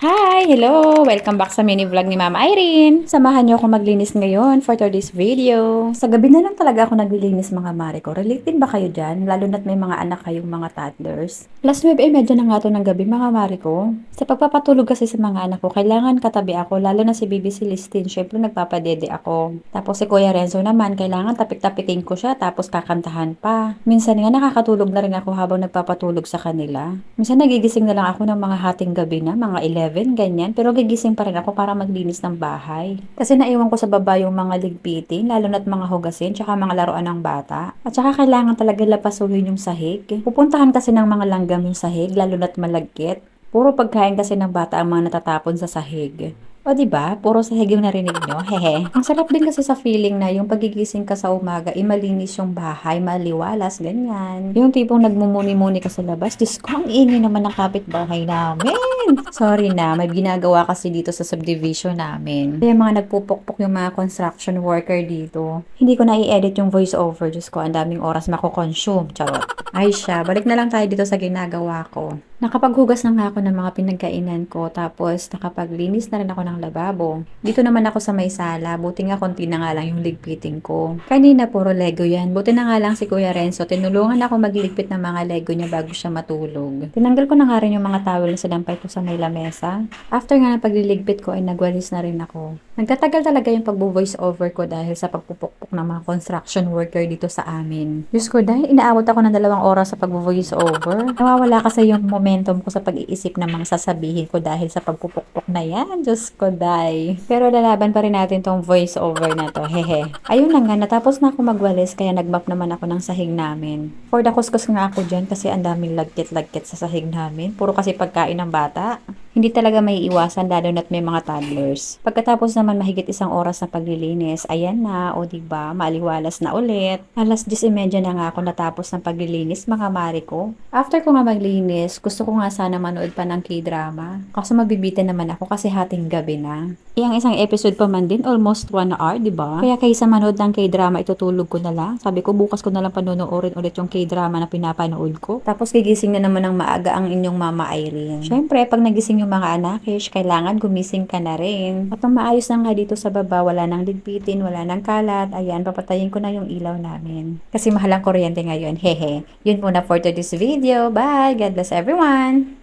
Hi! Hello! Welcome back sa mini vlog ni Mama Irene. Samahan niyo ako maglinis ngayon for today's video. Sa gabi na lang talaga ako naglilinis mga mare ko. Relate din ba kayo dyan? Lalo na't may mga anak kayong mga toddlers. Last 9:30 na nga to ng gabi mga mare ko. Sa pagpapatulog kasi sa mga anak ko, kailangan katabi ako. Lalo na si Baby Celestine. Syempre nagpapadede ako. Tapos si Kuya Renzo naman, kailangan tapik-tapikin ko siya tapos kakantahan pa. Minsan nga nakakatulog na rin ako habang nagpapatulog sa kanila. Minsan nagigising na lang ako ng mga hating gabi na, mga 11, ganyan. Pero gigising pa rin ako para maglinis ng bahay. Kasi naiwan ko sa baba yung mga ligpitin, lalo na't mga hugasin, tsaka mga laruan ng bata. At tsaka kailangan talaga lapasuhin yung sahig. Pupuntahan kasi ng mga langgam yung sahig, lalo na't malagkit. Puro pagkain kasi ng bata ang mga natatapon sa sahig. O di ba? Puro sahig yung narinig nyo. Hehe. Ang sarap din kasi sa feeling na yung pagigising ka sa umaga, malinis yung bahay, maliwalas, ganyan. Yung tipong nagmumuni-muni ka sa labas. Diyos ko, ang ingay naman ng kapitbahay namin. Sorry na, may ginagawa kasi dito sa subdivision namin. Kaya mga nagpupukpok yung mga construction worker dito. Hindi ko na i-edit yung voice over. Diyos ko, ang daming oras mako-consume. Charot. Ay siya, balik na lang tayo dito sa ginagawa ko. Nakapaghugas na nga ako ng mga pinagkainan ko, tapos nakapaglinis na rin ako ng lababo. Dito naman ako sa may sala, buti nga konti na nga lang yung ligpitin ko. Kanina puro Lego yan, buti na nga lang si Kuya Renzo, tinulungan ako magligpit ng mga Lego niya bago siya matulog. Tinanggal ko na nga rin yung mga towel na sinampay ko sa may lamesa. After nga ng pagliligpit ko ay nagwalis na rin ako. Nagtatagal talaga yung pagbo-voice over ko dahil sa pagpupukpok ng mga construction worker dito sa amin. Diyos ko, dahil inaabot ako ng 2 oras sa pagbo-voice over. Nawawala kasi yung momentum ko sa pag-iisip ng mga sasabihin ko dahil sa pagpupukpok na yan. Diyos ko, day. Pero lalaban pa rin natin tong voice over na to. Hehe. Ayun na nga, natapos na ako magwalis kaya nagmap naman ako ng sahig namin. For the kuskus nga ako dyan kasi ang daming lagkit-lagkit sa sahig namin. Puro kasi pagkain ng bata. Hindi talaga may iwasan lalo na't may mga toddlers. Pagkatapos naman mahigit 1 oras na paglilinis, ayan na, o diba, maliwalas na ulit. Alas 10:30 na nga ako natapos ng paglilinis, mga mare ko. After ko nga maglinis, gusto ko nga sana manood pa ng K-drama. Kaso mabibitin naman ako kasi hating gabi na. Ang isang episode pa man din, almost 1 hour, diba? Kaya kaysa manood ng K-drama, itutulog ko na lang. Sabi ko, bukas ko na lang panonoorin ulit yung K-drama na pinapanood ko. Tapos gigising na naman ng maaga ang inyong Mama Irene. Syempre, pag nagising yung mga anakish, kailangan gumising ka na rin. At nang maayos na nga dito sa baba, wala nang ligpitin, wala nang kalat. Ayan, papatayin ko na yung ilaw namin. Kasi mahal ang kuryente ngayon. Hehe. Yun muna for today's video. Bye! God bless everyone!